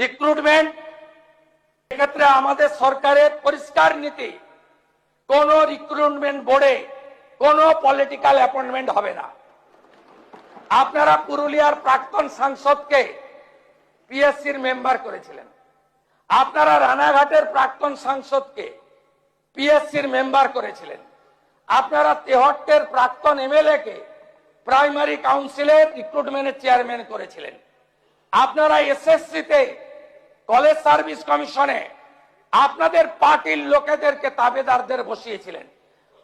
Recruitment ক্ষেত্রে আমাদের সরকারের পরিষ্কার নীতি, কোন রিক্রুটমেন্ট বোর্ডে কোন পলিটিক্যাল অ্যাপয়েন্টমেন্ট হবে না। আপনারা পুরুলিয়ার প্রাক্তন সাংসদকে পিএসসির মেম্বার করেছিলেন, আপনারা রানাঘাটের প্রাক্তন সাংসদকে পিএসসির মেম্বার করেছিলেন, আপনারা তেহট্টের প্রাক্তন এমএলএ কে প্রাইমারি কাউন্সিলের রিক্রুটমেন্টের চেয়ারম্যান করেছিলেন, আপনারা এসএসসিতে কলেজ সার্ভিস কমিশনে আপনাদের পার্টির লোকেদেরকে তাবেদারদের বসিয়েছিলেন।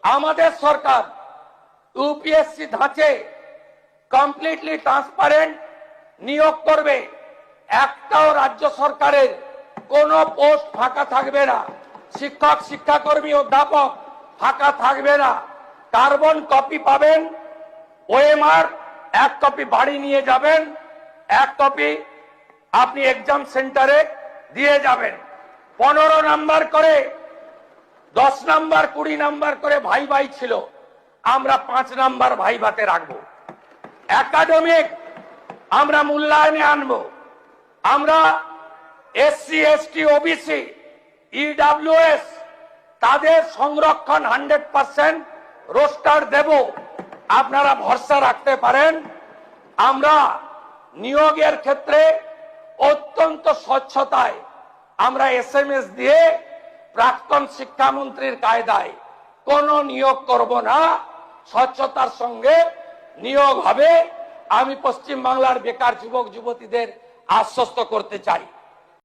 আমাদের সরকার ইউপিএসসি ধাঁচে কমপ্লিটলি ট্রান্সপারেন্ট নিয়োগ করবে, একটাও রাজ্য সরকারের কোন পোস্ট ফাঁকা থাকবে না, শিক্ষক শিক্ষাকর্মী অধ্যাপক ফাঁকা থাকবে না। কার্বন কপি পাবেন, ওএমআর এক কপি বাড়ি নিয়ে যাবেন, এক কপি আপনি এক্সাম সেন্টারে দিয়ে যাবেন। 15 নাম্বার করে 10 নাম্বার 20 নাম্বার করে ভাই ভাই ছিল, আমরা 5 নাম্বার ভাই ভাতে রাখবো। একাডেমিক আমরা মূল্যায়নে আনবো, আমরা এসসি এসটি ওবিসি ইডব্লিউএস তাদের সংরক্ষণ 100% রোস্টার দেব, আপনারা ভরসা রাখতে পারেন। আমরা নিয়োগের ক্ষেত্রে অত্যন্ত স্বচ্ছতায় আমরা এসএমএস দিয়ে প্রাক্তন শিক্ষামন্ত্রীর কায়দায় কোন নিয়োগ করব না, স্বচ্ছতার সঙ্গে নিয়োগ হবে। আমি পশ্চিম বাংলার বেকার যুবক যুবতীদের আশ্বস্ত করতে চাই।